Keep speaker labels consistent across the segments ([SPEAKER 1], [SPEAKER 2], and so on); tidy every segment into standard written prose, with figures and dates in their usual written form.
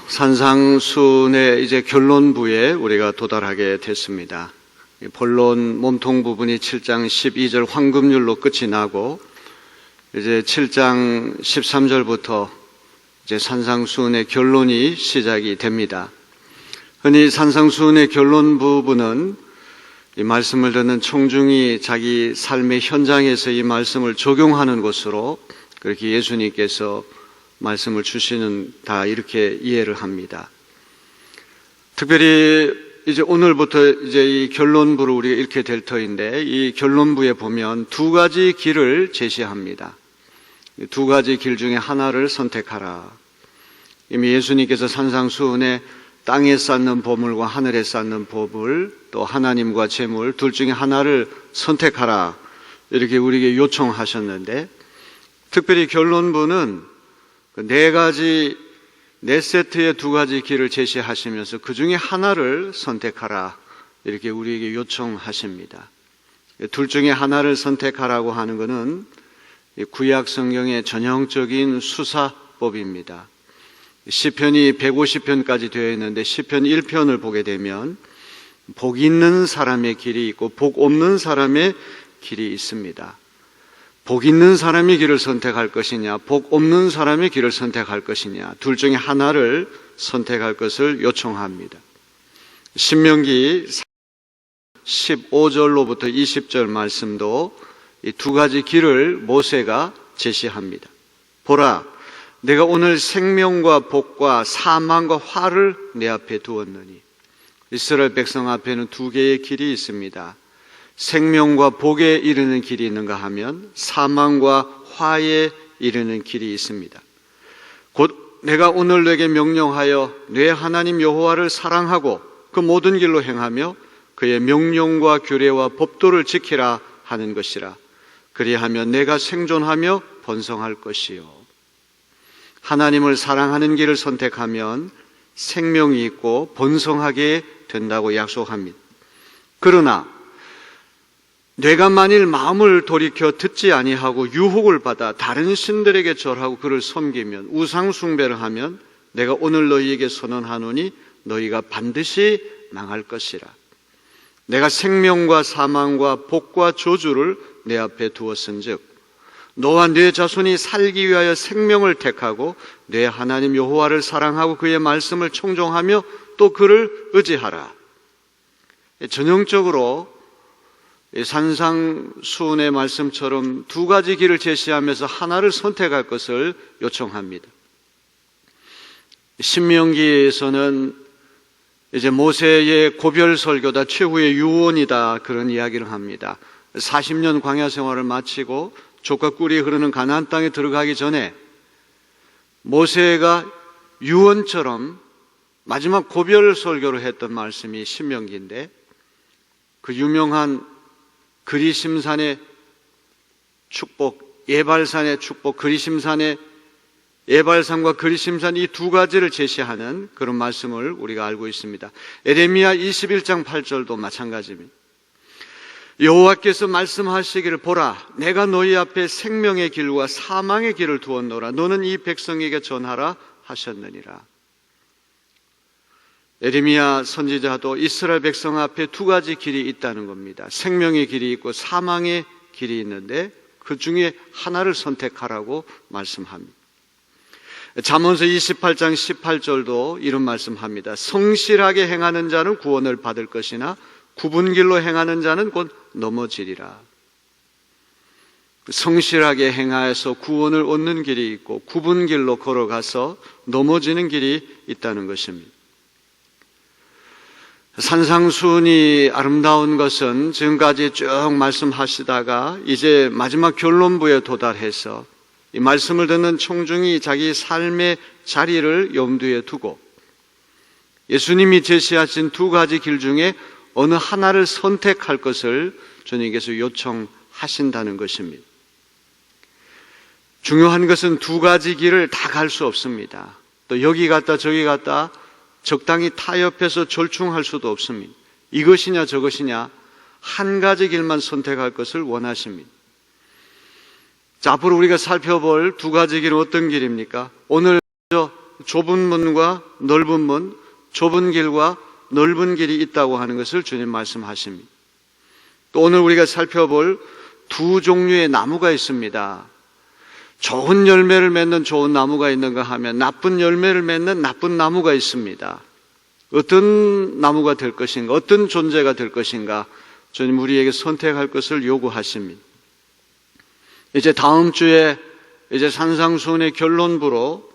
[SPEAKER 1] 산상순의 이제 결론부에 우리가 도달하게 됐습니다. 본론 몸통 부분이 7장 12절 황금률로 끝이 나고 이제 7장 13절부터 이제 산상순의 결론이 시작이 됩니다. 흔히 산상순의 결론 부분은 이 말씀을 듣는 청중이 자기 삶의 현장에서 이 말씀을 적용하는 것으로 그렇게 예수님께서 말씀을 주시는 다 이렇게 이해를 합니다. 특별히 이제 오늘부터 이제 이 결론부를 우리가 읽게 될 터인데 이 결론부에 보면 두 가지 길을 제시합니다. 두 가지 길 중에 하나를 선택하라. 이미 예수님께서 산상수훈에 땅에 쌓는 보물과 하늘에 쌓는 보물, 또 하나님과 재물 둘 중에 하나를 선택하라 이렇게 우리에게 요청하셨는데, 특별히 결론부는 네 세트의 두 가지 길을 제시하시면서 그 중에 하나를 선택하라 이렇게 우리에게 요청하십니다. 둘 중에 하나를 선택하라고 하는 것은 구약 성경의 전형적인 수사법입니다. 시편이 150편까지 되어 있는데 시편 1편을 보게 되면 복 있는 사람의 길이 있고 복 없는 사람의 길이 있습니다. 복 있는 사람의 길을 선택할 것이냐, 복 없는 사람의 길을 선택할 것이냐, 둘 중에 하나를 선택할 것을 요청합니다. 신명기 15절로부터 20절 말씀도 이 두 가지 길을 모세가 제시합니다. 보라, 내가 오늘 생명과 복과 사망과 화를 내 앞에 두었느니. 이스라엘 백성 앞에는 두 개의 길이 있습니다. 생명과 복에 이르는 길이 있는가 하면 사망과 화에 이르는 길이 있습니다. 곧 내가 오늘 내게 명령하여 내 하나님 여호와를 사랑하고 그 모든 길로 행하며 그의 명령과 규례와 법도를 지키라 하는 것이라. 그리하면 내가 생존하며 번성할 것이요. 하나님을 사랑하는 길을 선택하면 생명이 있고 번성하게 된다고 약속합니다. 그러나 내가 만일 마음을 돌이켜 듣지 아니하고 유혹을 받아 다른 신들에게 절하고 그를 섬기면, 우상 숭배를 하면 내가 오늘 너희에게 선언하노니 너희가 반드시 망할 것이라. 내가 생명과 사망과 복과 저주를 내 앞에 두었은즉 너와 네 자손이 살기 위하여 생명을 택하고 내 하나님 여호와를 사랑하고 그의 말씀을 청종하며 또 그를 의지하라. 전형적으로 산상수훈의 말씀처럼 두 가지 길을 제시하면서 하나를 선택할 것을 요청합니다. 신명기에서는 이제 모세의 고별 설교다, 최후의 유언이다 그런 이야기를 합니다. 40년 광야 생활을 마치고 족과 꿀이 흐르는 가나안 땅에 들어가기 전에 모세가 유언처럼 마지막 고별 설교를 했던 말씀이 신명기인데, 그 유명한 그리심산의 축복, 예발산의 축복, 그리심산의 예발산과 그리심산 이 두 가지를 제시하는 그런 말씀을 우리가 알고 있습니다. 에레미야 21장 8절도 마찬가지입니다. 여호와께서 말씀하시기를 보라, 내가 너희 앞에 생명의 길과 사망의 길을 두었노라. 너는 이 백성에게 전하라 하셨느니라. 에레미야 선지자도 이스라엘 백성 앞에 두 가지 길이 있다는 겁니다. 생명의 길이 있고 사망의 길이 있는데 그 중에 하나를 선택하라고 말씀합니다. 잠언서 28장 18절도 이런 말씀합니다. 성실하게 행하는 자는 구원을 받을 것이나 굽은 길로 행하는 자는 곧 넘어지리라. 성실하게 행하여서 구원을 얻는 길이 있고 굽은 길로 걸어가서 넘어지는 길이 있다는 것입니다. 산상수훈이 아름다운 것은 지금까지 쭉 말씀하시다가 이제 마지막 결론부에 도달해서 이 말씀을 듣는 청중이 자기 삶의 자리를 염두에 두고 예수님이 제시하신 두 가지 길 중에 어느 하나를 선택할 것을 주님께서 요청하신다는 것입니다. 중요한 것은 두 가지 길을 다 갈 수 없습니다. 또 여기 갔다 저기 갔다 적당히 타협해서 절충할 수도 없습니다. 이것이냐 저것이냐 한 가지 길만 선택할 것을 원하십니다. 자, 앞으로 우리가 살펴볼 두 가지 길은 어떤 길입니까? 오늘 좁은 문과 넓은 문, 좁은 길과 넓은 길이 있다고 하는 것을 주님 말씀하십니다. 또 오늘 우리가 살펴볼 두 종류의 나무가 있습니다. 좋은 열매를 맺는 좋은 나무가 있는가 하면 나쁜 열매를 맺는 나쁜 나무가 있습니다. 어떤 나무가 될 것인가, 어떤 존재가 될 것인가, 주님 우리에게 선택할 것을 요구하십니다. 이제 다음 주에 이제 산상수훈의 결론부로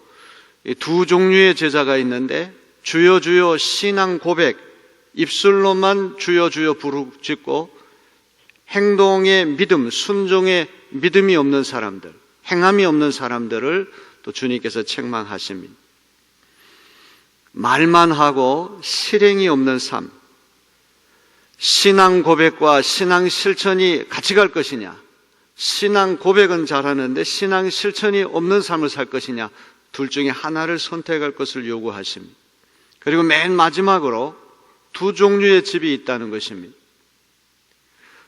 [SPEAKER 1] 두 종류의 제자가 있는데, 주여 주여 신앙 고백, 입술로만 주여 주여 부르짖고 행동의 믿음, 순종의 믿음이 없는 사람들, 행함이 없는 사람들을 또 주님께서 책망하십니다. 말만 하고 실행이 없는 삶, 신앙 고백과 신앙 실천이 같이 갈 것이냐, 신앙 고백은 잘하는데 신앙 실천이 없는 삶을 살 것이냐, 둘 중에 하나를 선택할 것을 요구하십니다. 그리고 맨 마지막으로 두 종류의 집이 있다는 것입니다.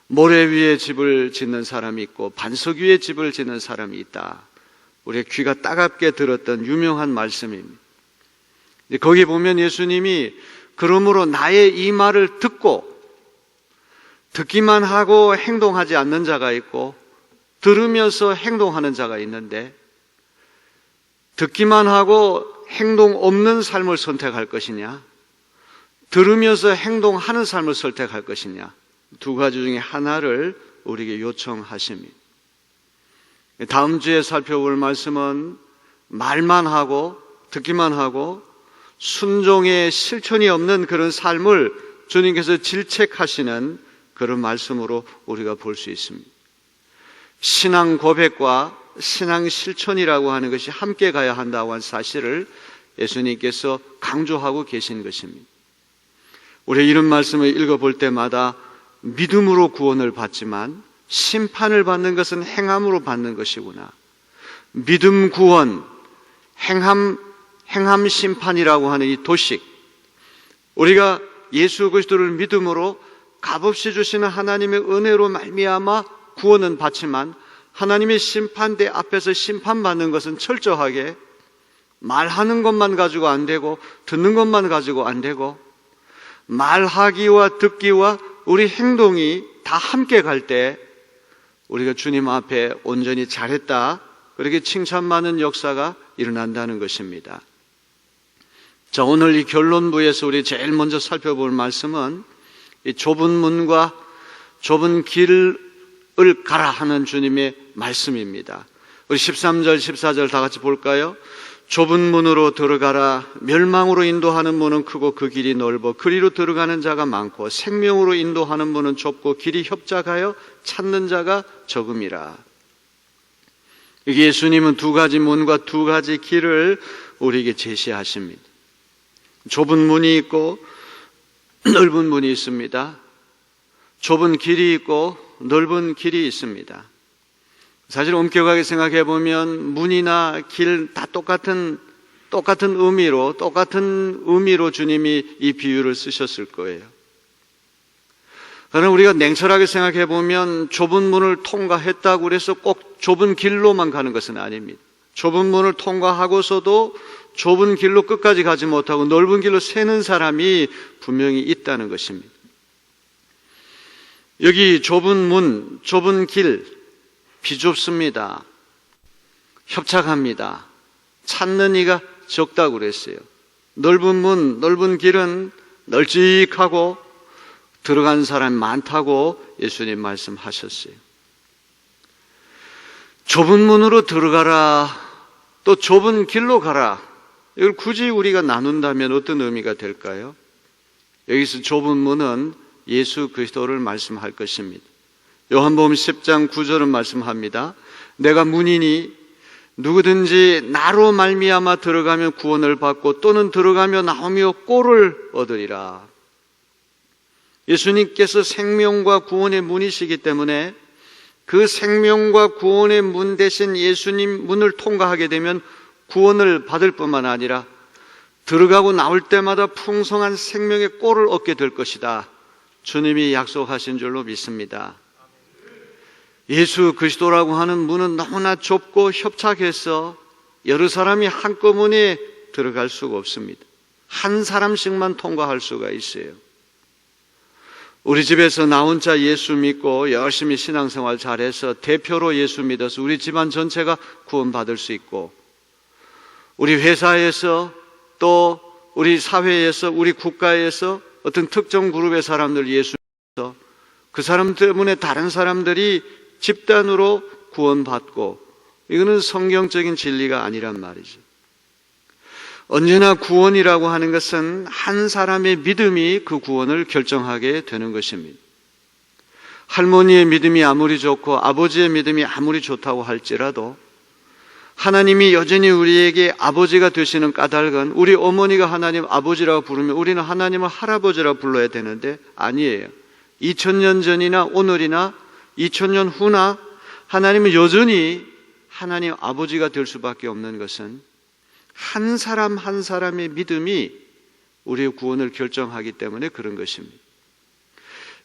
[SPEAKER 1] 모래 위에 집을 짓는 사람이 있고 반석 위에 집을 짓는 사람이 있다. 우리가 귀가 따갑게 들었던 유명한 말씀입니다. 거기 보면 예수님이 그러므로 나의 이 말을 듣기만 하고 행동하지 않는 자가 있고 들으면서 행동하는 자가 있는데, 듣기만 하고 행동 없는 삶을 선택할 것이냐, 들으면서 행동하는 삶을 선택할 것이냐, 두 가지 중에 하나를 우리에게 요청하십니다. 다음 주에 살펴볼 말씀은 말만 하고 듣기만 하고 순종의 실천이 없는 그런 삶을 주님께서 질책하시는 그런 말씀으로 우리가 볼 수 있습니다. 신앙 고백과 신앙 실천이라고 하는 것이 함께 가야 한다고 한 사실을 예수님께서 강조하고 계신 것입니다. 우리 이런 말씀을 읽어볼 때마다 믿음으로 구원을 받지만 심판을 받는 것은 행함으로 받는 것이구나. 믿음 구원, 행함 심판이라고 하는 이 도식, 우리가 예수 그리스도를 믿음으로 값없이 주시는 하나님의 은혜로 말미암아 구원은 받지만 하나님의 심판대 앞에서 심판받는 것은 철저하게 말하는 것만 가지고 안 되고 듣는 것만 가지고 안 되고, 말하기와 듣기와 우리 행동이 다 함께 갈 때 우리가 주님 앞에 온전히 잘했다, 그렇게 칭찬받는 역사가 일어난다는 것입니다. 자, 오늘 이 결론부에서 우리 제일 먼저 살펴볼 말씀은 이 좁은 문과 좁은 길을 가라 하는 주님의 말씀입니다. 우리 13절, 14절 다 같이 볼까요? 좁은 문으로 들어가라. 멸망으로 인도하는 문은 크고 그 길이 넓어 그리로 들어가는 자가 많고 생명으로 인도하는 문은 좁고 길이 협착하여 찾는 자가 적음이라. 예수님은 두 가지 문과 두 가지 길을 우리에게 제시하십니다. 좁은 문이 있고 넓은 문이 있습니다. 좁은 길이 있고 넓은 길이 있습니다. 사실 엄격하게 생각해 보면 문이나 길 다 똑같은 의미로 주님이 이 비유를 쓰셨을 거예요. 그러나 우리가 냉철하게 생각해 보면 좁은 문을 통과했다고 해서 꼭 좁은 길로만 가는 것은 아닙니다. 좁은 문을 통과하고서도 좁은 길로 끝까지 가지 못하고 넓은 길로 새는 사람이 분명히 있다는 것입니다. 여기 좁은 문, 좁은 길, 비좁습니다. 협착합니다. 찾는 이가 적다고 그랬어요. 넓은 문, 넓은 길은 널찍하고 들어간 사람이 많다고 예수님 말씀하셨어요. 좁은 문으로 들어가라, 또 좁은 길로 가라. 이걸 굳이 우리가 나눈다면 어떤 의미가 될까요? 여기서 좁은 문은 예수 그리스도를 말씀할 것입니다. 요한복음 10장 9절은 말씀합니다. 내가 문이니 누구든지 나로 말미암아 들어가면 구원을 받고 또는 들어가며 나오며 꼴을 얻으리라. 예수님께서 생명과 구원의 문이시기 때문에 그 생명과 구원의 문 대신 예수님 문을 통과하게 되면 구원을 받을 뿐만 아니라 들어가고 나올 때마다 풍성한 생명의 꼴을 얻게 될 것이다. 주님이 약속하신 줄로 믿습니다. 예수 그리스도라고 하는 문은 너무나 좁고 협착해서 여러 사람이 한꺼번에 들어갈 수가 없습니다. 한 사람씩만 통과할 수가 있어요. 우리 집에서 나 혼자 예수 믿고 열심히 신앙생활 잘해서 대표로 예수 믿어서 우리 집안 전체가 구원받을 수 있고, 우리 회사에서 또 우리 사회에서 우리 국가에서 어떤 특정 그룹의 사람들 예수 믿어서 그 사람 때문에 다른 사람들이 집단으로 구원받고, 이거는 성경적인 진리가 아니란 말이죠. 언제나 구원이라고 하는 것은 한 사람의 믿음이 그 구원을 결정하게 되는 것입니다. 할머니의 믿음이 아무리 좋고 아버지의 믿음이 아무리 좋다고 할지라도 하나님이 여전히 우리에게 아버지가 되시는 까닭은, 우리 어머니가 하나님 아버지라고 부르면 우리는 하나님을 할아버지라고 불러야 되는데 아니에요. 2000년 전이나 오늘이나 2000년 후나 하나님은 여전히 하나님 아버지가 될 수밖에 없는 것은 한 사람 한 사람의 믿음이 우리의 구원을 결정하기 때문에 그런 것입니다.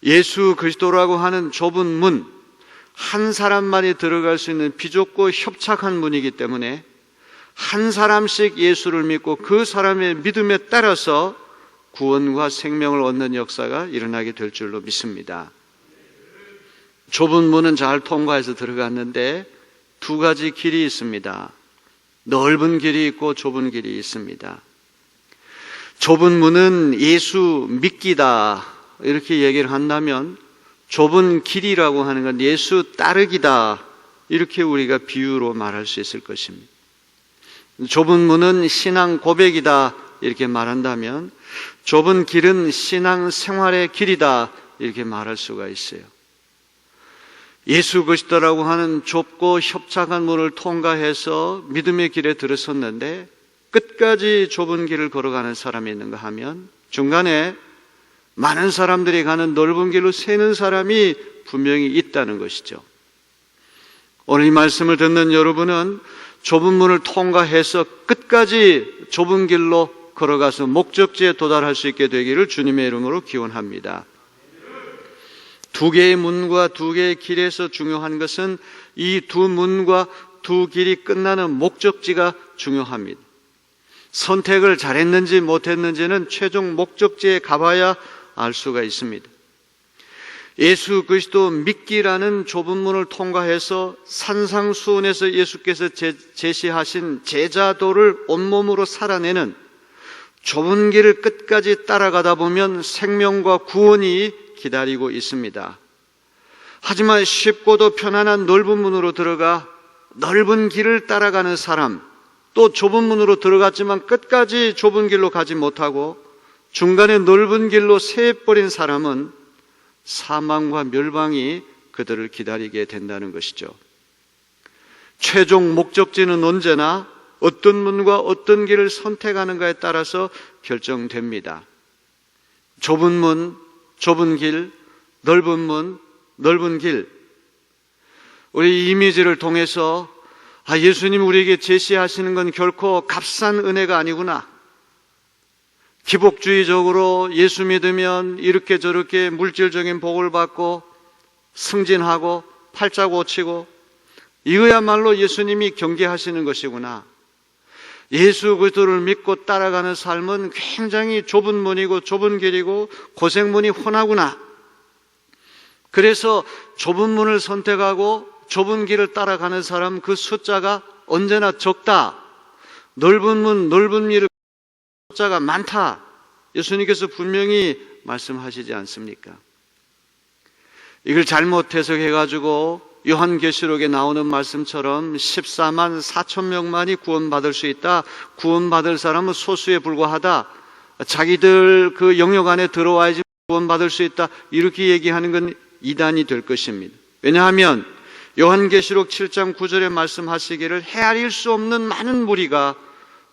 [SPEAKER 1] 예수 그리스도라고 하는 좁은 문, 한 사람만이 들어갈 수 있는 비좁고 협착한 문이기 때문에 한 사람씩 예수를 믿고 그 사람의 믿음에 따라서 구원과 생명을 얻는 역사가 일어나게 될 줄로 믿습니다. 좁은 문은 잘 통과해서 들어갔는데 두 가지 길이 있습니다. 넓은 길이 있고 좁은 길이 있습니다. 좁은 문은 예수 믿기다 이렇게 얘기를 한다면, 좁은 길이라고 하는 건 예수 따르기다 이렇게 우리가 비유로 말할 수 있을 것입니다. 좁은 문은 신앙 고백이다 이렇게 말한다면, 좁은 길은 신앙 생활의 길이다 이렇게 말할 수가 있어요. 예수 그리스도라고 하는 좁고 협착한 문을 통과해서 믿음의 길에 들어섰는데 끝까지 좁은 길을 걸어가는 사람이 있는가 하면, 중간에 많은 사람들이 가는 넓은 길로 새는 사람이 분명히 있다는 것이죠. 오늘 이 말씀을 듣는 여러분은 좁은 문을 통과해서 끝까지 좁은 길로 걸어가서 목적지에 도달할 수 있게 되기를 주님의 이름으로 기원합니다. 두 개의 문과 두 개의 길에서 중요한 것은 이 두 문과 두 길이 끝나는 목적지가 중요합니다. 선택을 잘했는지 못했는지는 최종 목적지에 가봐야 알 수가 있습니다. 예수 그리스도 믿기라는 좁은 문을 통과해서 산상수훈에서 예수께서 제시하신 제자도를 온몸으로 살아내는 좁은 길을 끝까지 따라가다 보면 생명과 구원이 기다리고 있습니다. 하지만 쉽고도 편안한 넓은 문으로 들어가 넓은 길을 따라가는 사람, 또 좁은 문으로 들어갔지만 끝까지 좁은 길로 가지 못하고 중간에 넓은 길로 새버린 사람은 사망과 멸망이 그들을 기다리게 된다는 것이죠. 최종 목적지는 언제나 어떤 문과 어떤 길을 선택하는가에 따라서 결정됩니다. 좁은 문, 좁은 길, 넓은 문, 넓은 길. 우리 이미지를 통해서 예수님 우리에게 제시하시는 건 결코 값싼 은혜가 아니구나. 기복주의적으로 예수 믿으면 이렇게 저렇게 물질적인 복을 받고 승진하고 팔자 고치고, 이거야말로 예수님이 경계하시는 것이구나. 예수 그리스도를 믿고 따라가는 삶은 굉장히 좁은 문이고 좁은 길이고 고생문이 훤하구나. 그래서 좁은 문을 선택하고 좁은 길을 따라가는 사람, 그 숫자가 언제나 적다. 넓은 문, 넓은 길을 숫자가 많다. 예수님께서 분명히 말씀하시지 않습니까? 이걸 잘못 해석해가지고 요한계시록에 나오는 말씀처럼 14만 4천 명만이 구원받을 수 있다. 구원받을 사람은 소수에 불과하다. 자기들 그 영역 안에 들어와야지 구원받을 수 있다. 이렇게 얘기하는 건 이단이 될 것입니다. 왜냐하면 요한계시록 7장 9절에 말씀하시기를 헤아릴 수 없는 많은 무리가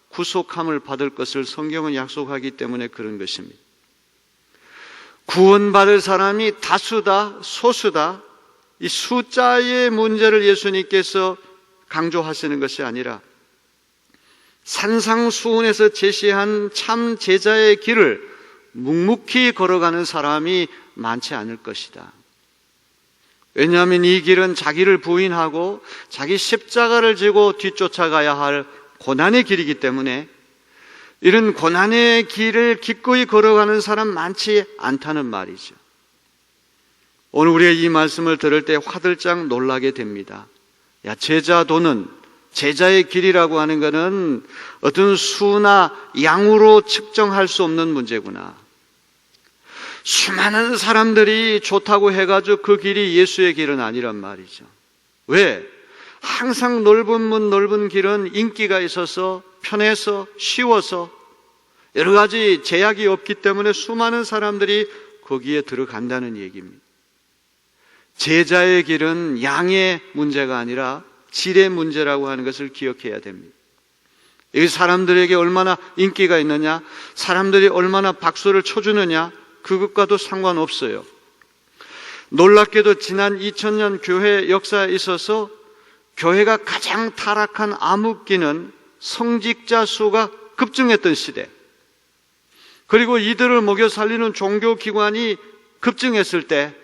[SPEAKER 1] 구속함을 받을 것을 성경은 약속하기 때문에 그런 것입니다. 구원받을 사람이 다수다, 소수다, 이 숫자의 문제를 예수님께서 강조하시는 것이 아니라 산상수훈에서 제시한 참 제자의 길을 묵묵히 걸어가는 사람이 많지 않을 것이다. 왜냐하면 이 길은 자기를 부인하고 자기 십자가를 지고 뒤쫓아가야 할 고난의 길이기 때문에 이런 고난의 길을 기꺼이 걸어가는 사람 많지 않다는 말이죠. 오늘 우리가 이 말씀을 들을 때 화들짝 놀라게 됩니다. 야, 제자도는, 제자의 길이라고 하는 것은 어떤 수나 양으로 측정할 수 없는 문제구나. 수많은 사람들이 좋다고 해가지고 그 길이 예수의 길은 아니란 말이죠. 왜? 항상 넓은 문, 넓은 길은 인기가 있어서, 편해서, 쉬워서, 여러 가지 제약이 없기 때문에 수많은 사람들이 거기에 들어간다는 얘기입니다. 제자의 길은 양의 문제가 아니라 질의 문제라고 하는 것을 기억해야 됩니다. 이 사람들에게 얼마나 인기가 있느냐, 사람들이 얼마나 박수를 쳐주느냐, 그것과도 상관없어요. 놀랍게도 지난 2000년 교회 역사에 있어서 교회가 가장 타락한 암흑기는 성직자 수가 급증했던 시대, 그리고 이들을 먹여 살리는 종교기관이 급증했을 때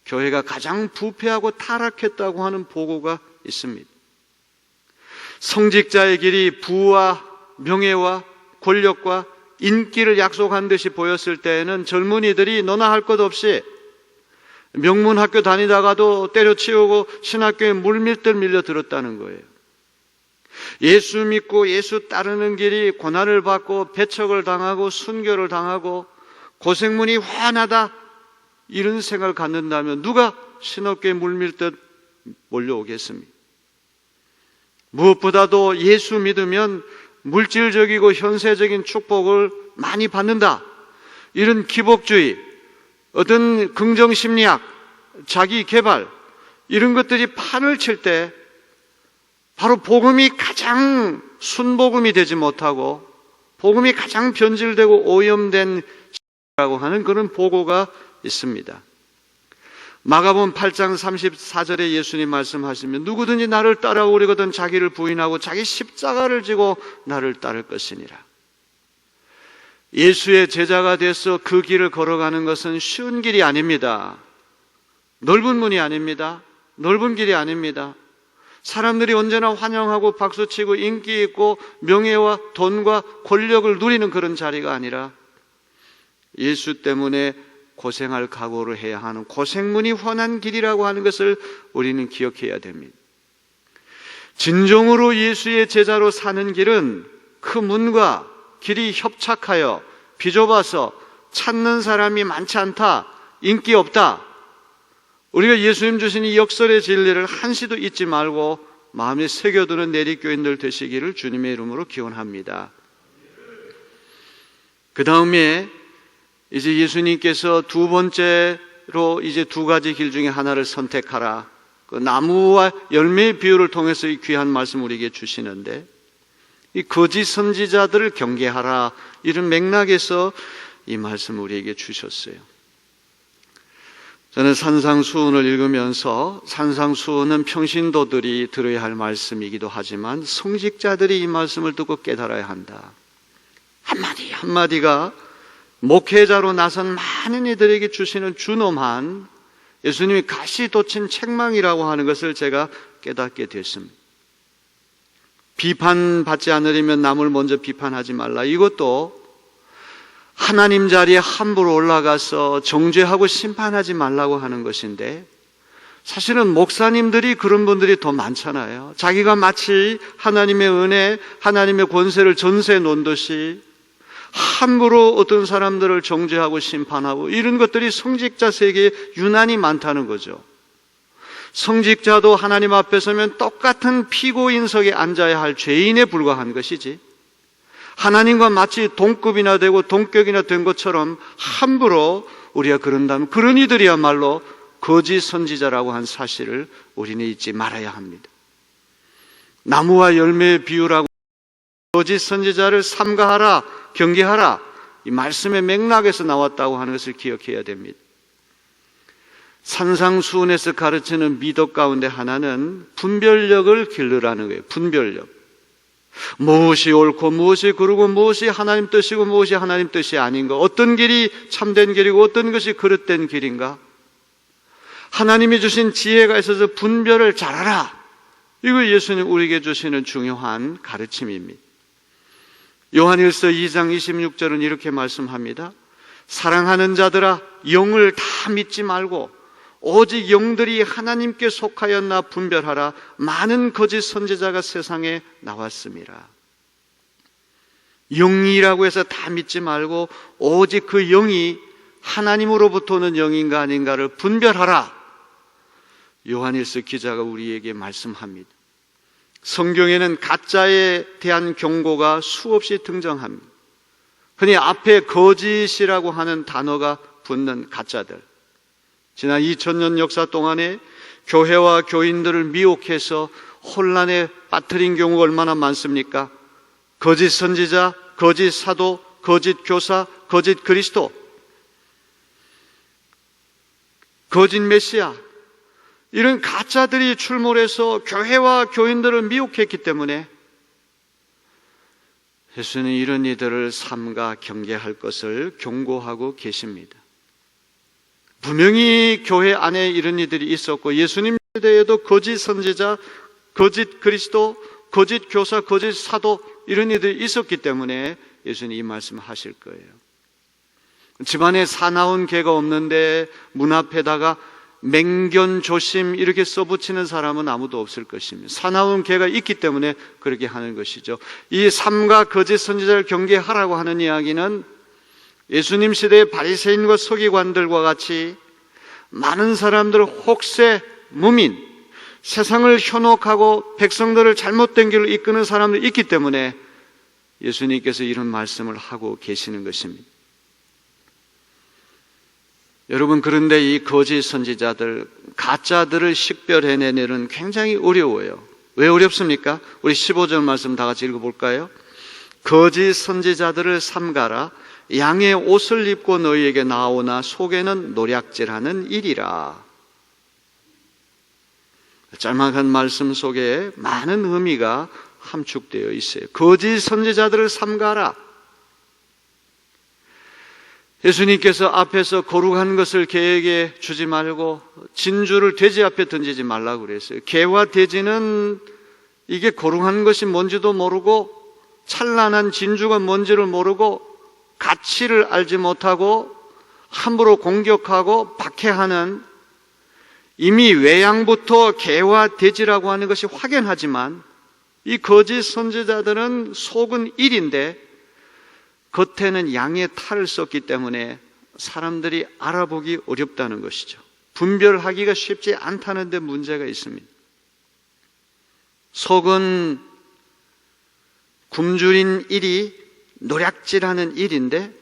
[SPEAKER 1] 교회가 가장 부패하고 타락했다고 하는 보고가 있습니다. 성직자의 길이 부와 명예와 권력과 인기를 약속한 듯이 보였을 때에는 젊은이들이 너나 할 것 없이 명문학교 다니다가도 때려치우고 신학교에 물밀듯 밀려들었다는 거예요. 예수 믿고 예수 따르는 길이 고난을 받고 배척을 당하고 순교를 당하고 고생문이 환하다, 이런 생각을 갖는다면 누가 신학교에 물밀듯 몰려오겠습니까? 무엇보다도 예수 믿으면 물질적이고 현세적인 축복을 많이 받는다, 이런 기복주의, 어떤 긍정심리학, 자기 개발, 이런 것들이 판을 칠 때 바로 복음이 가장 순복음이 되지 못하고 복음이 가장 변질되고 오염된 라고 하는 그런 보고가 있습니다. 마가복음 8장 34절에 예수님 말씀하시면 누구든지 나를 따라오려거든 자기를 부인하고 자기 십자가를 지고 나를 따를 것이니라. 예수의 제자가 돼서 그 길을 걸어가는 것은 쉬운 길이 아닙니다. 넓은 문이 아닙니다. 넓은 길이 아닙니다. 사람들이 언제나 환영하고 박수치고 인기 있고 명예와 돈과 권력을 누리는 그런 자리가 아니라 예수 때문에 고생할 각오를 해야 하는 고생문이 훤한 길이라고 하는 것을 우리는 기억해야 됩니다. 진정으로 예수의 제자로 사는 길은 그 문과 길이 협착하여 비좁아서 찾는 사람이 많지 않다, 인기 없다, 우리가 예수님 주신 이 역설의 진리를 한시도 잊지 말고 마음에 새겨두는 내리교인들 되시기를 주님의 이름으로 기원합니다. 그 다음에 이제 예수님께서 두 번째로 이제 두 가지 길 중에 하나를 선택하라, 그 나무와 열매의 비유를 통해서 이 귀한 말씀 우리에게 주시는데, 이 거짓 선지자들을 경계하라, 이런 맥락에서 이 말씀 우리에게 주셨어요. 저는 산상수훈을 읽으면서 산상수훈은 평신도들이 들어야 할 말씀이기도 하지만 성직자들이 이 말씀을 듣고 깨달아야 한다. 한마디 한마디가 목회자로 나선 많은 이들에게 주시는 준엄한 예수님이 가시 돋친 책망이라고 하는 것을 제가 깨닫게 됐습니다. 비판받지 않으려면 남을 먼저 비판하지 말라, 이것도 하나님 자리에 함부로 올라가서 정죄하고 심판하지 말라고 하는 것인데, 사실은 목사님들이 그런 분들이 더 많잖아요. 자기가 마치 하나님의 은혜, 하나님의 권세를 전세 놓듯이 함부로 어떤 사람들을 정죄하고 심판하고, 이런 것들이 성직자 세계에 유난히 많다는 거죠. 성직자도 하나님 앞에 서면 똑같은 피고인석에 앉아야 할 죄인에 불과한 것이지, 하나님과 마치 동급이나 되고 동격이나 된 것처럼 함부로 우리가 그런다면 그런 이들이야말로 거짓 선지자라고 한 사실을 우리는 잊지 말아야 합니다. 나무와 열매의 비유라고 거짓 선지자를 삼가하라, 경계하라, 이 말씀의 맥락에서 나왔다고 하는 것을 기억해야 됩니다. 산상수훈에서 가르치는 미덕 가운데 하나는 분별력을 기르라는 거예요. 분별력. 무엇이 옳고 무엇이 그르고 무엇이 하나님 뜻이고 무엇이 하나님 뜻이 아닌가, 어떤 길이 참된 길이고 어떤 것이 그릇된 길인가, 하나님이 주신 지혜가 있어서 분별을 잘하라, 이거 예수님 우리에게 주시는 중요한 가르침입니다. 요한일서 2장 26절은 이렇게 말씀합니다. 사랑하는 자들아, 영을 다 믿지 말고 오직 영들이 하나님께 속하였나 분별하라. 많은 거짓 선지자가 세상에 나왔습니다. 영이라고 해서 다 믿지 말고 오직 그 영이 하나님으로부터 오는 영인가 아닌가를 분별하라. 요한일서 기자가 우리에게 말씀합니다. 성경에는 가짜에 대한 경고가 수없이 등장합니다. 흔히 앞에 거짓이라고 하는 단어가 붙는 가짜들. 지난 2000년 역사 동안에 교회와 교인들을 미혹해서 혼란에 빠뜨린 경우가 얼마나 많습니까? 거짓 선지자, 거짓 사도, 거짓 교사, 거짓 그리스도, 거짓 메시아, 이런 가짜들이 출몰해서 교회와 교인들을 미혹했기 때문에 예수는 이런 이들을 삼가 경계할 것을 경고하고 계십니다. 분명히 교회 안에 이런 이들이 있었고 예수님 시대에도 거짓 선지자, 거짓 그리스도, 거짓 교사, 거짓 사도 이런 이들이 있었기 때문에 예수님 이 말씀을 하실 거예요. 집안에 사나운 개가 없는데 문 앞에다가 맹견 조심 이렇게 써붙이는 사람은 아무도 없을 것입니다. 사나운 개가 있기 때문에 그렇게 하는 것이죠. 이 삼가 거짓 선지자를 경계하라고 하는 이야기는 예수님 시대의 바리새인과 서기관들과 같이 많은 사람들 혹세 무민, 세상을 현혹하고 백성들을 잘못된 길로 이끄는 사람들이 있기 때문에 예수님께서 이런 말씀을 하고 계시는 것입니다. 여러분, 그런데 이 거짓 선지자들, 가짜들을 식별해내는 일은 굉장히 어려워요. 왜 어렵습니까? 우리 15절 말씀 다 같이 읽어볼까요? 거짓 선지자들을 삼가라. 양의 옷을 입고 너희에게 나오나 속에는 노략질하는 일이라. 짤막한 말씀 속에 많은 의미가 함축되어 있어요. 거짓 선지자들을 삼가라. 예수님께서 앞에서 거룩한 것을 개에게 주지 말고 진주를 돼지 앞에 던지지 말라고 그랬어요. 개와 돼지는 이게 거룩한 것이 뭔지도 모르고 찬란한 진주가 뭔지를 모르고 가치를 알지 못하고 함부로 공격하고 박해하는, 이미 외양부터 개와 돼지라고 하는 것이 확연하지만 이 거짓 선지자들은 속은 일인데 겉에는 양의 탈을 썼기 때문에 사람들이 알아보기 어렵다는 것이죠. 분별하기가 쉽지 않다는 데 문제가 있습니다. 속은 굶주린 일이 노략질하는 일인데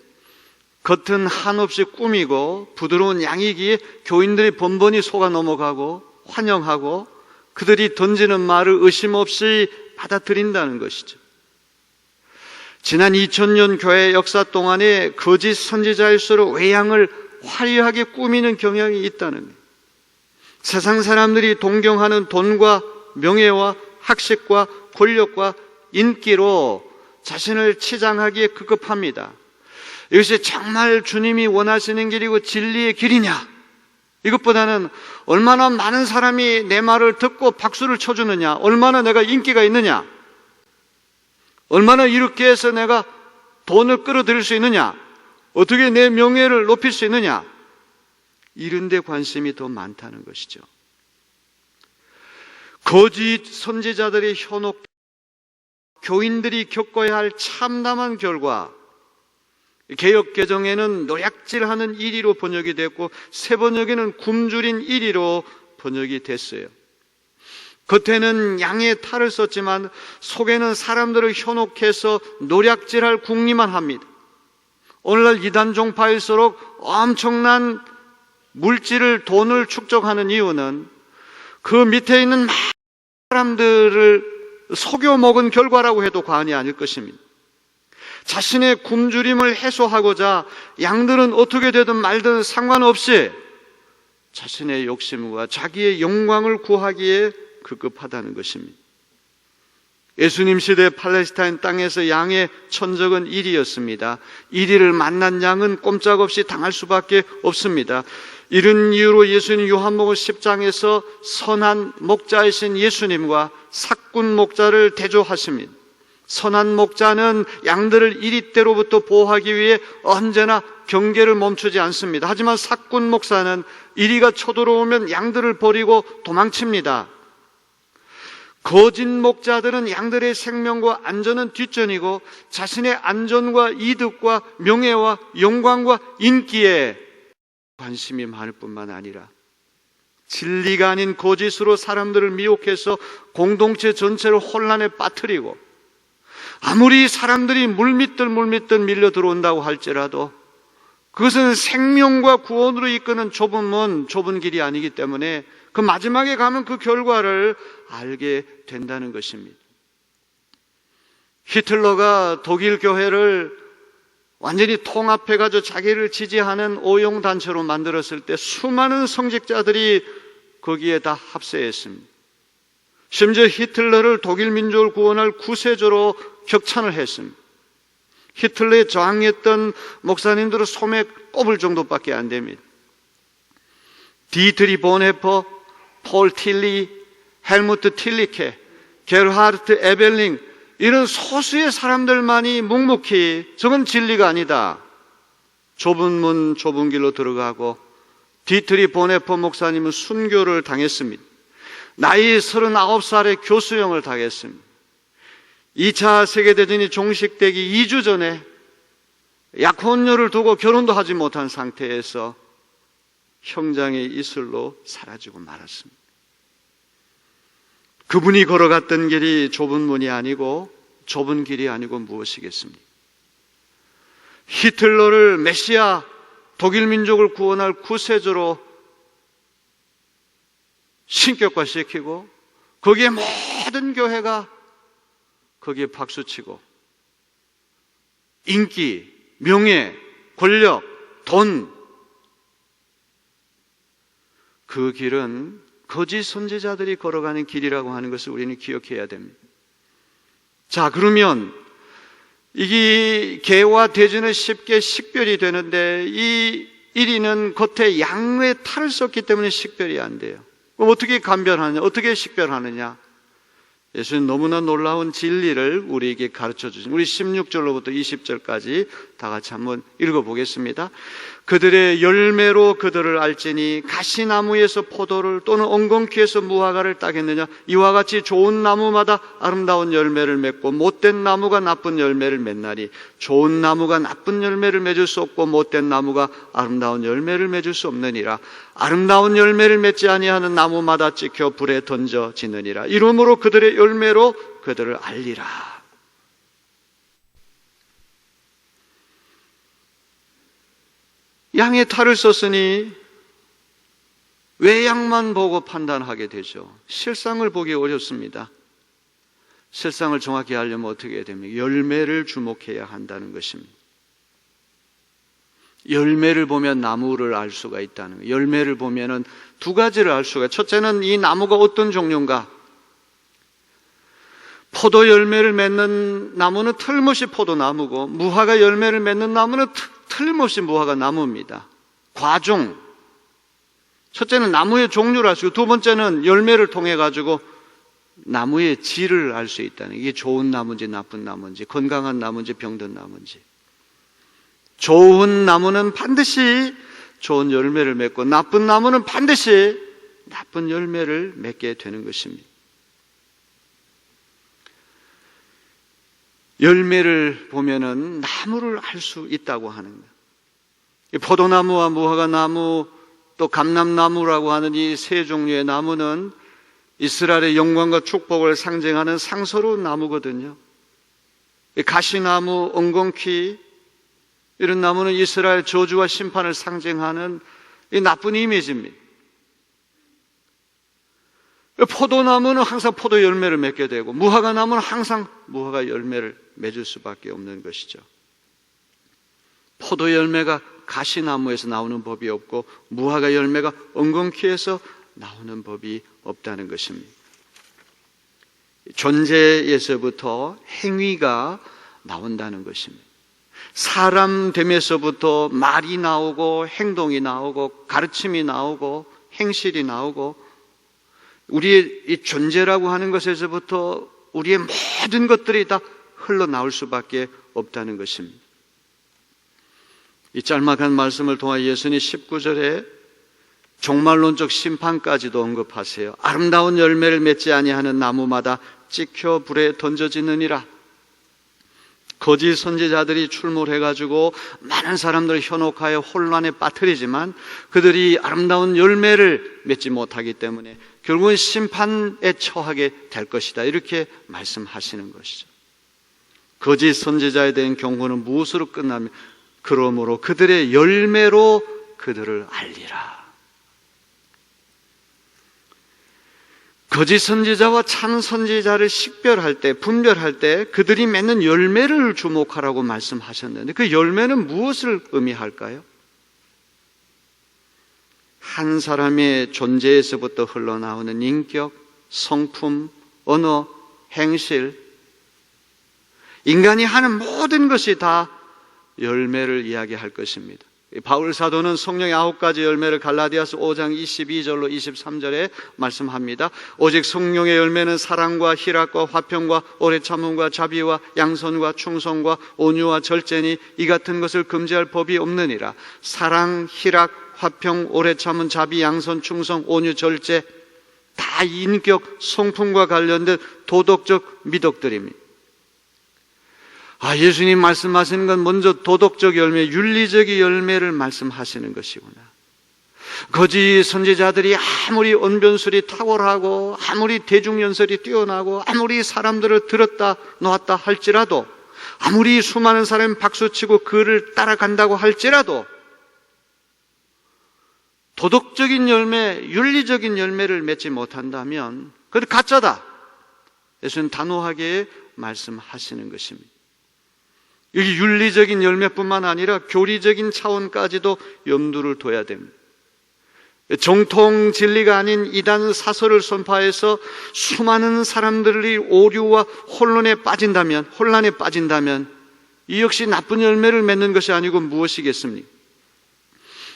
[SPEAKER 1] 겉은 한없이 꾸미고 부드러운 양이기에 교인들이 번번이 속아 넘어가고 환영하고 그들이 던지는 말을 의심 없이 받아들인다는 것이죠. 지난 2000년 교회 역사 동안에 거짓 선지자일수록 외양을 화려하게 꾸미는 경향이 있다는 거예요. 세상 사람들이 동경하는 돈과 명예와 학식과 권력과 인기로 자신을 치장하기에 급급합니다. 이것이 정말 주님이 원하시는 길이고 진리의 길이냐? 이것보다는 얼마나 많은 사람이 내 말을 듣고 박수를 쳐주느냐? 얼마나 내가 인기가 있느냐? 얼마나 이렇게 해서 내가 돈을 끌어들일 수 있느냐? 어떻게 내 명예를 높일 수 있느냐? 이런 데 관심이 더 많다는 것이죠. 거짓 선지자들의 현혹, 교인들이 겪어야 할 참담한 결과, 개역 개정에는 노략질하는 1위로 번역이 됐고 새 번역에는 굶주린 1위로 번역이 됐어요. 겉에는 양의 탈을 썼지만 속에는 사람들을 현혹해서 노략질할 궁리만 합니다. 오늘날 이단 종파일수록 엄청난 물질을, 돈을 축적하는 이유는 그 밑에 있는 많은 사람들을 속여 먹은 결과라고 해도 과언이 아닐 것입니다. 자신의 굶주림을 해소하고자 양들은 어떻게 되든 말든 상관없이 자신의 욕심과 자기의 영광을 구하기에 급급하다는 것입니다. 예수님 시대 팔레스타인 땅에서 양의 천적은 1위였습니다. 1위를 만난 양은 꼼짝없이 당할 수밖에 없습니다. 이런 이유로 예수님 요한복음 10장에서 선한 목자이신 예수님과 삭군 목자를 대조하십니다. 선한 목자는 양들을 이리때로부터 보호하기 위해 언제나 경계를 멈추지 않습니다. 하지만 사꾼 목사는 이리가 쳐들어오면 양들을 버리고 도망칩니다. 거짓 목자들은 양들의 생명과 안전은 뒷전이고 자신의 안전과 이득과 명예와 영광과 인기에 관심이 많을 뿐만 아니라 진리가 아닌 거짓으로 사람들을 미혹해서 공동체 전체를 혼란에 빠뜨리고, 아무리 사람들이 물밀듯 밀려 들어온다고 할지라도 그것은 생명과 구원으로 이끄는 좁은 문, 좁은 길이 아니기 때문에 그 마지막에 가면 그 결과를 알게 된다는 것입니다. 히틀러가 독일 교회를 완전히 통합해가지고 자기를 지지하는 오용단체로 만들었을 때 수많은 성직자들이 거기에 다 합세했습니다. 심지어 히틀러를 독일 민족을 구원할 구세주로 격찬을 했습니다. 히틀러에 저항했던 목사님들은 소매 꼽을 정도밖에 안 됩니다. 디트리 본헤퍼, 폴 틸리, 헬무트 틸리케, 게르하르트 에벨링, 이런 소수의 사람들만이 묵묵히 저건 진리가 아니다, 좁은 문 좁은 길로 들어가고, 디트리 본헤퍼 목사님은 순교를 당했습니다. 나이 39살에 교수형을 당했습니다. 2차 세계대전이 종식되기 2주 전에 약혼녀를 두고 결혼도 하지 못한 상태에서 형장의 이슬로 사라지고 말았습니다. 그분이 걸어갔던 길이 좁은 문이 아니고 좁은 길이 아니고 무엇이겠습니까? 히틀러를 메시아, 독일 민족을 구원할 구세주로 신격화시키고 거기에 모든 교회가 거기에 박수치고 인기, 명예, 권력, 돈, 그 길은 거짓 선지자들이 걸어가는 길이라고 하는 것을 우리는 기억해야 됩니다. 자, 그러면 이게 개와 돼지는 쉽게 식별이 되는데 이 1위는 겉에 양의 탈을 썼기 때문에 식별이 안 돼요. 그럼 어떻게 감별하느냐? 어떻게 식별하느냐? 예수는 너무나 놀라운 진리를 우리에게 가르쳐 주신, 우리 16절로부터 20절까지 다 같이 한번 읽어보겠습니다. 그들의 열매로 그들을 알지니 가시나무에서 포도를 또는 엉겅퀴에서 무화과를 따겠느냐? 이와 같이 좋은 나무마다 아름다운 열매를 맺고 못된 나무가 나쁜 열매를 맺나니 좋은 나무가 나쁜 열매를 맺을 수 없고 못된 나무가 아름다운 열매를 맺을 수 없느니라. 아름다운 열매를 맺지 아니하는 나무마다 찍혀 불에 던져지느니라. 이러므로 그들의 열매로 그들을 알리라. 양의 탈을 썼으니 외양만 보고 판단하게 되죠. 실상을 보기 어렵습니다. 실상을 정확히 알려면 어떻게 해야 됩니까? 열매를 주목해야 한다는 것입니다. 열매를 보면 나무를 알 수가 있다는 거예요. 열매를 보면은 두 가지를 알 수가 있어요. 첫째는 이 나무가 어떤 종류인가? 포도 열매를 맺는 나무는 틀림없이 포도나무고, 무화과 열매를 맺는 나무는 틀림없이 무화과 나무입니다. 과종. 첫째는 나무의 종류를 알 수 있고, 두 번째는 열매를 통해 가지고 나무의 질을 알 수 있다는, 이게 좋은 나무인지 나쁜 나무인지, 건강한 나무인지 병든 나무인지. 좋은 나무는 반드시 좋은 열매를 맺고 나쁜 나무는 반드시 나쁜 열매를 맺게 되는 것입니다. 열매를 보면은 나무를 알 수 있다고 하는 거예요. 포도나무와 무화과나무 또 감람나무라고 하는 이 세 종류의 나무는 이스라엘의 영광과 축복을 상징하는 상서로운 나무거든요. 가시나무, 엉겅퀴 이런 나무는 이스라엘 저주와 심판을 상징하는 이 나쁜 이미지입니다. 포도나무는 항상 포도 열매를 맺게 되고 무화과나무는 항상 무화과 열매를 맺을 수밖에 없는 것이죠. 포도 열매가 가시나무에서 나오는 법이 없고 무화과 열매가 엉겅퀴에서 나오는 법이 없다는 것입니다. 존재에서부터 행위가 나온다는 것입니다. 사람 됨에서부터 말이 나오고 행동이 나오고 가르침이 나오고 행실이 나오고 우리의 이 존재라고 하는 것에서부터 우리의 모든 것들이 다 흘러나올 수밖에 없다는 것입니다. 이 짤막한 말씀을 통해 예수님 19절에 종말론적 심판까지도 언급하세요. 아름다운 열매를 맺지 아니하는 나무마다 찍혀 불에 던져지느니라. 거짓 선지자들이 출몰해가지고 많은 사람들을 현혹하여 혼란에 빠뜨리지만 그들이 아름다운 열매를 맺지 못하기 때문에 결국은 심판에 처하게 될 것이다, 이렇게 말씀하시는 것이죠. 거짓 선지자에 대한 경고는 무엇으로 끝나면, 그러므로 그들의 열매로 그들을 알리라. 거짓 선지자와 참 선지자를 식별할 때, 분별할 때 그들이 맺는 열매를 주목하라고 말씀하셨는데, 그 열매는 무엇을 의미할까요? 한 사람의 존재에서부터 흘러나오는 인격, 성품, 언어, 행실, 인간이 하는 모든 것이 다 열매를 이야기할 것입니다. 바울 사도는 성령의 9가지 열매를 갈라디아서 5장 22절로 23절에 말씀합니다. 오직 성령의 열매는 사랑과 희락과 화평과 오래 참음과 자비와 양선과 충성과 온유와 절제니 이 같은 것을 금지할 법이 없느니라. 사랑, 희락, 화평, 오래 참음, 자비, 양선, 충성, 온유, 절제, 다 인격, 성품과 관련된 도덕적 미덕들입니다. 예수님 말씀하시는 건 먼저 도덕적 열매, 윤리적인 열매를 말씀하시는 것이구나. 거짓 선지자들이 아무리 언변술이 탁월하고 아무리 대중연설이 뛰어나고 아무리 사람들을 들었다 놓았다 할지라도, 아무리 수많은 사람이 박수치고 그를 따라간다고 할지라도 도덕적인 열매, 윤리적인 열매를 맺지 못한다면 그것은 가짜다. 예수는 단호하게 말씀하시는 것입니다. 여기 윤리적인 열매뿐만 아니라 교리적인 차원까지도 염두를 둬야 됩니다. 정통 진리가 아닌 이단 사설을 선포해서 수많은 사람들이 오류와 혼란에 빠진다면 이 역시 나쁜 열매를 맺는 것이 아니고 무엇이겠습니까?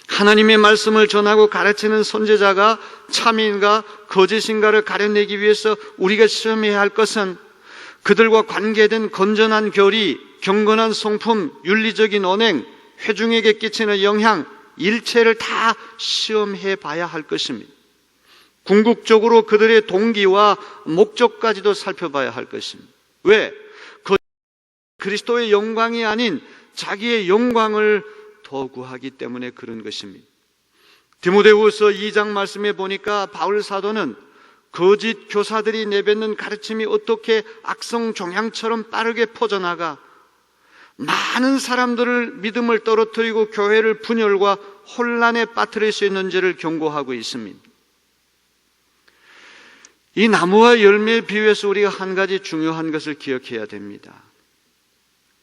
[SPEAKER 1] 하나님의 말씀을 전하고 가르치는 선지자가 참인가 거짓인가를 가려내기 위해서 우리가 시험해야 할 것은 그들과 관계된 건전한 교리, 경건한 성품, 윤리적인 언행, 회중에게 끼치는 영향, 일체를 다 시험해 봐야 할 것입니다. 궁극적으로 그들의 동기와 목적까지도 살펴봐야 할 것입니다. 왜? 그리스도의 영광이 아닌 자기의 영광을 도구하기 때문에 그런 것입니다. 디모데후서 2장 말씀에 보니까 바울 사도는 거짓 교사들이 내뱉는 가르침이 어떻게 악성 종양처럼 빠르게 퍼져나가 많은 사람들을 믿음을 떨어뜨리고 교회를 분열과 혼란에 빠뜨릴 수 있는지를 경고하고 있습니다. 이 나무와 열매에 비유해서 우리가 한 가지 중요한 것을 기억해야 됩니다.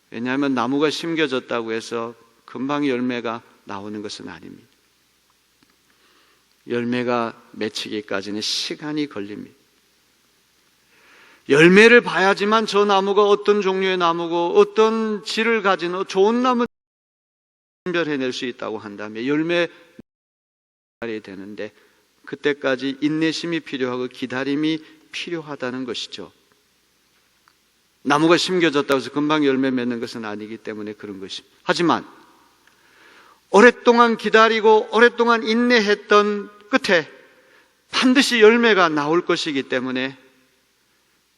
[SPEAKER 1] 왜냐하면 나무가 심겨졌다고 해서 금방 열매가 나오는 것은 아닙니다. 열매가 맺히기까지는 시간이 걸립니다. 열매를 봐야지만 저 나무가 어떤 종류의 나무고 어떤 질을 가진 좋은 나무를 분별해낼 수 있다고 한다면 열매 기다려야 되는데 그때까지 인내심이 필요하고 기다림이 필요하다는 것이죠. 나무가 심겨졌다고 해서 금방 열매 맺는 것은 아니기 때문에 그런 것입니다. 하지만 오랫동안 기다리고 오랫동안 인내했던 끝에 반드시 열매가 나올 것이기 때문에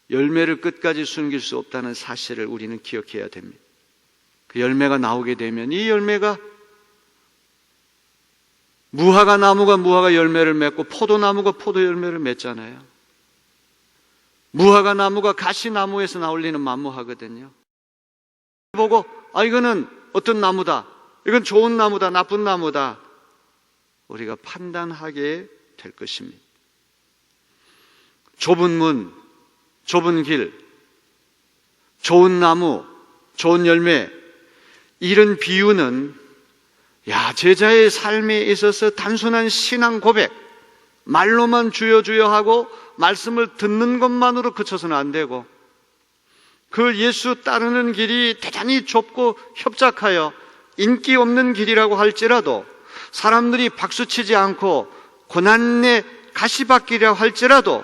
[SPEAKER 1] 열매를 끝까지 숨길 수 없다는 사실을 우리는 기억해야 됩니다. 그 열매가 나오게 되면 이 열매가 무화과 나무가 무화과 열매를 맺고 포도나무가 포도 열매를 맺잖아요. 무화과 나무가 가시나무에서 나올리는 만무하거든요. 보고 이거는 어떤 나무다, 이건 좋은 나무다, 나쁜 나무다, 우리가 판단하게 될 것입니다. 좁은 문, 좁은 길, 좋은 나무, 좋은 열매, 이런 비유는 제자의 삶에 있어서 단순한 신앙 고백, 말로만 주여 주여 하고 말씀을 듣는 것만으로 그쳐서는 안 되고, 그 예수 따르는 길이 대단히 좁고 협착하여 인기 없는 길이라고 할지라도, 사람들이 박수치지 않고 고난의 가시밭길이라고 할지라도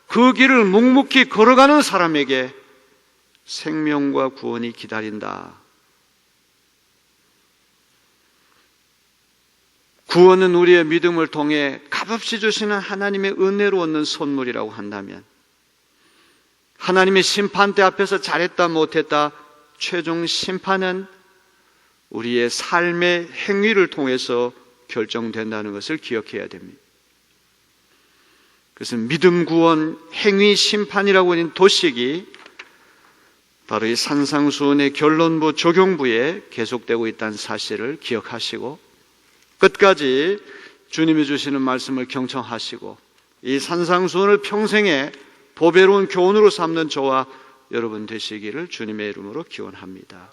[SPEAKER 1] 그 길을 묵묵히 걸어가는 사람에게 생명과 구원이 기다린다. 구원은 우리의 믿음을 통해 값없이 주시는 하나님의 은혜로 얻는 선물이라고 한다면, 하나님의 심판대 앞에서 잘했다 못했다 최종 심판은 우리의 삶의 행위를 통해서 결정된다는 것을 기억해야 됩니다. 그래서 믿음, 구원, 행위, 심판이라고 하는 도식이 바로 이 산상수훈의 결론부, 적용부에 계속되고 있다는 사실을 기억하시고 끝까지 주님이 주시는 말씀을 경청하시고 이 산상수훈을 평생에 보배로운 교훈으로 삼는 저와 여러분 되시기를 주님의 이름으로 기원합니다.